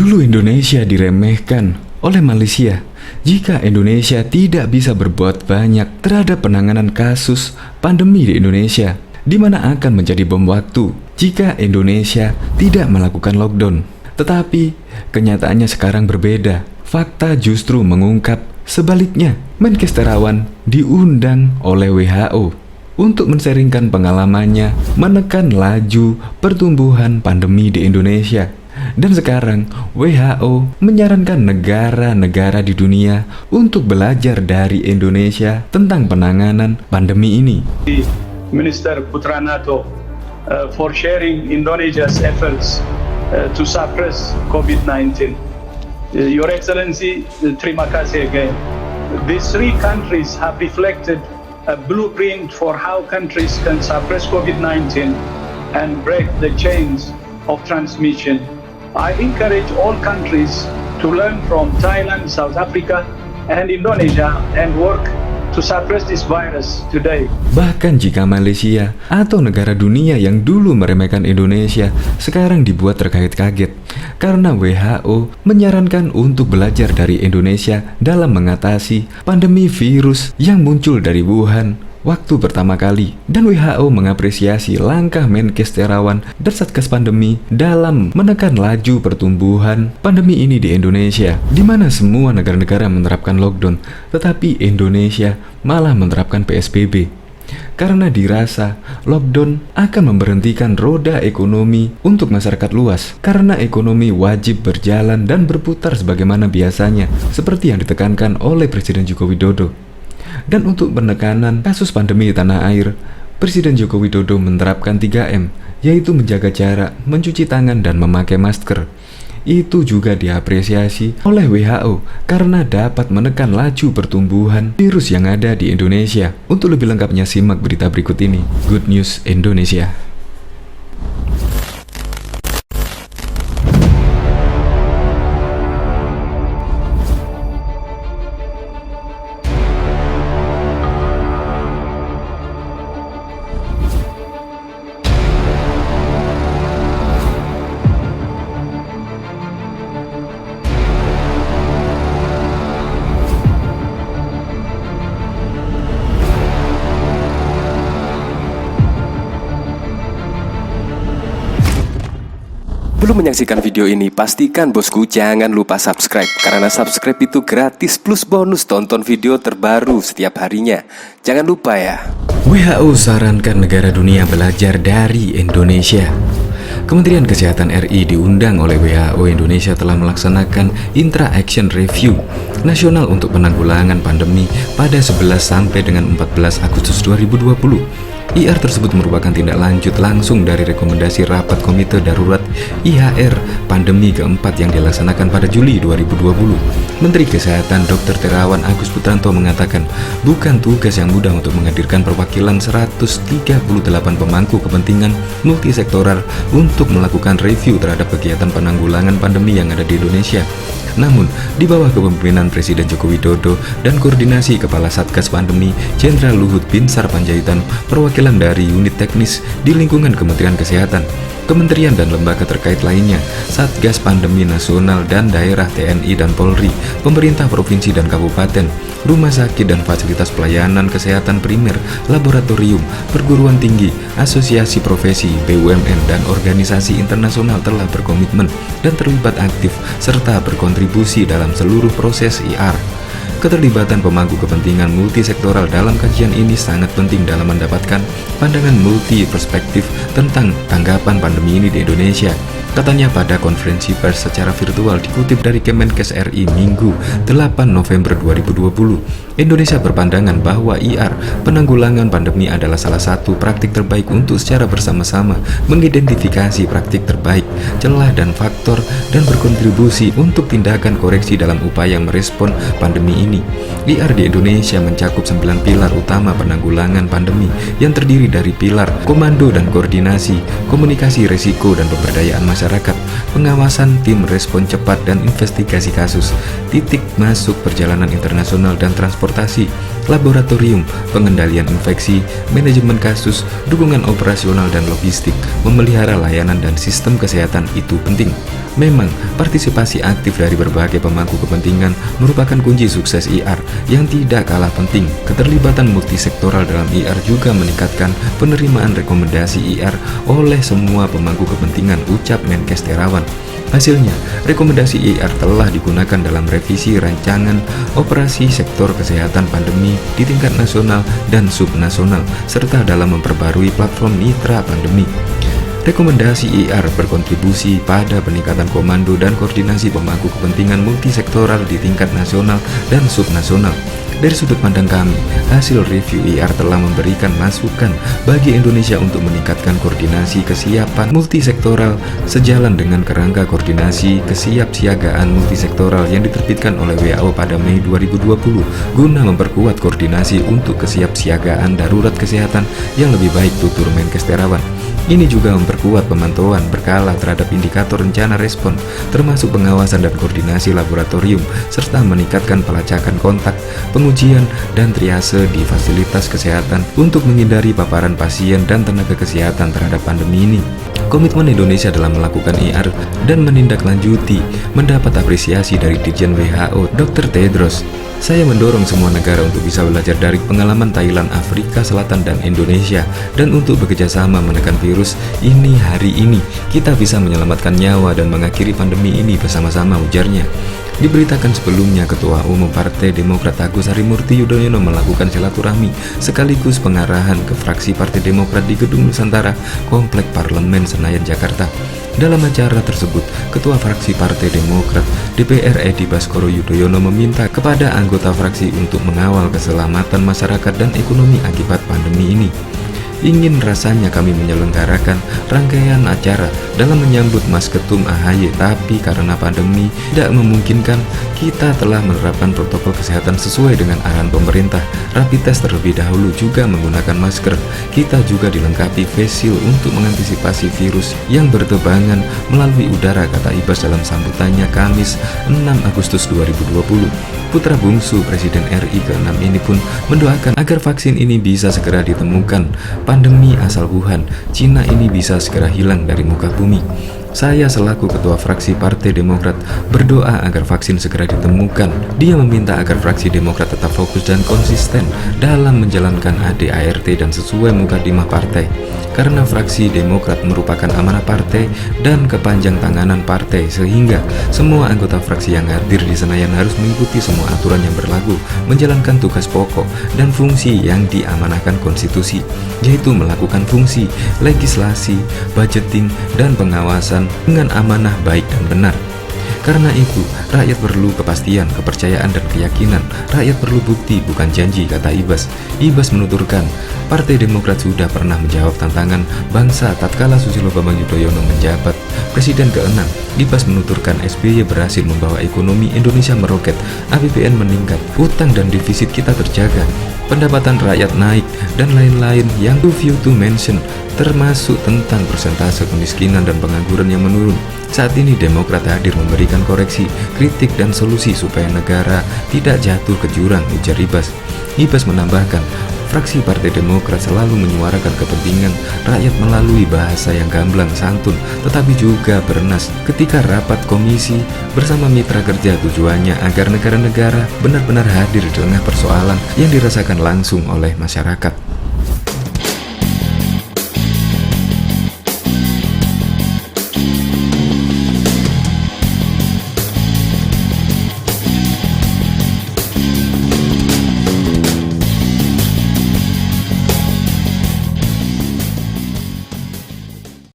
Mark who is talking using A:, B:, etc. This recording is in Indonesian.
A: Dulu Indonesia diremehkan oleh Malaysia jika Indonesia tidak bisa berbuat banyak terhadap penanganan kasus pandemi di Indonesia, di mana akan menjadi bom waktu jika Indonesia tidak melakukan lockdown. Tetapi kenyataannya sekarang berbeda. Fakta justru mengungkap sebaliknya. Menkes Terawan diundang oleh WHO untuk men-sharingkan pengalamannya menekan laju pertumbuhan pandemi di Indonesia. Dan sekarang WHO menyarankan negara-negara di dunia untuk belajar dari Indonesia tentang penanganan pandemi ini.
B: Minister Putranato for sharing Indonesia's efforts to suppress COVID-19. Your Excellency, terima kasih again. These three countries have reflected a blueprint for how countries can suppress COVID-19 and break the chains of transmission. I encourage all countries to learn from Thailand, South Africa, and Indonesia and work to suppress this virus today.
A: Bahkan jika Malaysia atau negara dunia yang dulu meremehkan Indonesia sekarang dibuat terkaget-kaget karena WHO menyarankan untuk belajar dari Indonesia dalam mengatasi pandemi virus yang muncul dari Wuhan waktu pertama kali, dan WHO mengapresiasi langkah Menkes Terawan dan Satgas Pandemi dalam menekan laju pertumbuhan pandemi ini di Indonesia, di mana semua negara-negara menerapkan lockdown, tetapi Indonesia malah menerapkan PSBB. Karena dirasa lockdown akan memberhentikan roda ekonomi untuk masyarakat luas, karena ekonomi wajib berjalan dan berputar sebagaimana biasanya, seperti yang ditekankan oleh Presiden Joko Widodo. Dan untuk penekanan kasus pandemi di tanah air, Presiden Joko Widodo menerapkan 3M, yaitu menjaga jarak, mencuci tangan, dan memakai masker. Itu juga diapresiasi oleh WHO karena dapat menekan laju pertumbuhan virus yang ada di Indonesia. Untuk lebih lengkapnya simak berita berikut ini. Good News Indonesia.
C: Sebelum menyaksikan video ini, pastikan bosku jangan lupa subscribe, karena subscribe itu gratis plus bonus tonton video terbaru setiap harinya. Jangan lupa ya.
A: WHO sarankan negara dunia belajar dari Indonesia. Kementerian Kesehatan RI diundang oleh WHO. Indonesia telah melaksanakan Intra-Action Review Nasional untuk penanggulangan pandemi pada 11 sampai dengan 14 Agustus 2020. IR tersebut merupakan tindak lanjut langsung dari rekomendasi rapat Komite Darurat IHR pandemi keempat yang dilaksanakan pada Juli 2020. Menteri Kesehatan Dr. Terawan Agus Putranto mengatakan, bukan tugas yang mudah untuk menghadirkan perwakilan 138 pemangku kepentingan multisektoral untuk melakukan review terhadap kegiatan penanggulangan pandemi yang ada di Indonesia. Namun, di bawah kepemimpinan Presiden Joko Widodo dan koordinasi Kepala Satgas Pandemi Jenderal Luhut Binsar Panjaitan, perwakilan dari unit teknis di lingkungan Kementerian Kesehatan, kementerian dan lembaga terkait lainnya, Satgas Pandemi Nasional dan daerah TNI dan Polri, pemerintah provinsi dan kabupaten, rumah sakit dan fasilitas pelayanan kesehatan primer, laboratorium, perguruan tinggi, asosiasi profesi, BUMN, dan organisasi internasional telah berkomitmen dan terlibat aktif serta berkontribusi dalam seluruh proses IR. Keterlibatan pemangku kepentingan multisektoral dalam kajian ini sangat penting dalam mendapatkan pandangan multi perspektif tentang tanggapan pandemi ini di Indonesia. Katanya pada konferensi pers secara virtual dikutip dari Kemenkes RI Minggu 8 November 2020, Indonesia berpandangan bahwa IR penanggulangan pandemi adalah salah satu praktik terbaik untuk secara bersama-sama mengidentifikasi praktik terbaik, celah dan faktor, dan berkontribusi untuk tindakan koreksi dalam upaya merespon pandemi ini. IR di Indonesia mencakup 9 pilar utama penanggulangan pandemi yang terdiri dari pilar komando dan koordinasi, komunikasi risiko dan pemberdayaan masyarakat, pengawasan tim respon cepat dan investigasi kasus, titik masuk perjalanan internasional dan transportasi, laboratorium, pengendalian infeksi, manajemen kasus, dukungan operasional dan logistik. Memelihara layanan dan sistem kesehatan itu penting. Memang, partisipasi aktif dari berbagai pemangku kepentingan merupakan kunci sukses IR yang tidak kalah penting. Keterlibatan multisektoral dalam IR juga meningkatkan penerimaan rekomendasi IR oleh semua pemangku kepentingan, ucap Menkes Terawan. Hasilnya, rekomendasi IR telah digunakan dalam revisi rancangan operasi sektor kesehatan pandemi di tingkat nasional dan subnasional, serta dalam memperbarui platform mitra pandemi. Rekomendasi IR berkontribusi pada peningkatan komando dan koordinasi pemangku kepentingan multisektoral di tingkat nasional dan subnasional. Dari sudut pandang kami, hasil review IR telah memberikan masukan bagi Indonesia untuk meningkatkan koordinasi kesiapan multisektoral sejalan dengan kerangka koordinasi kesiapsiagaan multisektoral yang diterbitkan oleh WHO pada Mei 2020 guna memperkuat koordinasi untuk kesiapsiagaan darurat kesehatan yang lebih baik, tutur Menkes Terawan. Ini juga memperkuat pemantauan berkala terhadap indikator rencana respon, termasuk pengawasan dan koordinasi laboratorium, serta meningkatkan pelacakan kontak, pengujian, dan triase di fasilitas kesehatan untuk menghindari paparan pasien dan tenaga kesehatan terhadap pandemi ini. Komitmen Indonesia dalam melakukan IR dan menindaklanjuti mendapat apresiasi dari Dirjen WHO, Dr. Tedros. Saya mendorong semua negara untuk bisa belajar dari pengalaman Thailand, Afrika Selatan, dan Indonesia, dan untuk bekerjasama menekan virus ini hari ini. Kita bisa menyelamatkan nyawa dan mengakhiri pandemi ini bersama-sama, ujarnya. Diberitakan sebelumnya, Ketua Umum Partai Demokrat Agus Harimurti Yudhoyono melakukan silaturahmi sekaligus pengarahan ke fraksi Partai Demokrat di Gedung Nusantara, Komplek Parlemen Senayan, Jakarta. Dalam acara tersebut, Ketua Fraksi Partai Demokrat DPR Edi Baskoro Yudhoyono meminta kepada anggota fraksi untuk mengawal keselamatan masyarakat dan ekonomi akibat pandemi ini. Ingin rasanya kami menyelenggarakan rangkaian acara dalam menyambut Mas Ketum AHY, tapi karena pandemi tidak memungkinkan, kita telah menerapkan protokol kesehatan sesuai dengan arahan pemerintah. Rapid test terlebih dahulu, juga menggunakan masker. Kita juga dilengkapi face shield untuk mengantisipasi virus yang bertebangan melalui udara, kata Ibas dalam sambutannya Kamis 6 Agustus 2020. Putra bungsu Presiden RI ke-6 ini pun mendoakan agar vaksin ini bisa segera ditemukan. Pandemi asal Wuhan, Cina ini bisa segera hilang dari muka bumi. Saya selaku Ketua Fraksi Partai Demokrat berdoa agar vaksin segera ditemukan. Dia meminta agar fraksi Demokrat tetap fokus dan konsisten dalam menjalankan ADART dan sesuai mukadimah partai. Karena fraksi Demokrat merupakan amanah partai dan kepanjang tanganan partai, sehingga semua anggota fraksi yang hadir di Senayan harus mengikuti semua aturan yang berlaku, menjalankan tugas pokok dan fungsi yang diamanahkan konstitusi, yaitu melakukan fungsi legislasi, budgeting, dan pengawasan dengan amanah baik dan benar. Karena itu, rakyat perlu kepastian, kepercayaan, dan keyakinan. Rakyat perlu bukti, bukan janji, kata Ibas. Ibas menuturkan, Partai Demokrat sudah pernah menjawab tantangan bangsa tatkala Susilo Bambang Yudhoyono menjabat Presiden ke-6. Ibas menuturkan SBY berhasil membawa ekonomi Indonesia meroket, APBN meningkat, utang dan defisit kita terjaga, pendapatan rakyat naik, dan lain-lain yang too few to mention, termasuk tentang persentase kemiskinan dan pengangguran yang menurun. Saat ini Demokrat hadir memberikan koreksi, kritik, dan solusi supaya negara tidak jatuh ke jurang, ujar Ibas. Ibas menambahkan, fraksi Partai Demokrat selalu menyuarakan kepentingan rakyat melalui bahasa yang gamblang, santun, tetapi juga bernas. Ketika rapat komisi bersama mitra kerja, tujuannya agar negara-negara benar-benar hadir di tengah persoalan yang dirasakan langsung oleh masyarakat.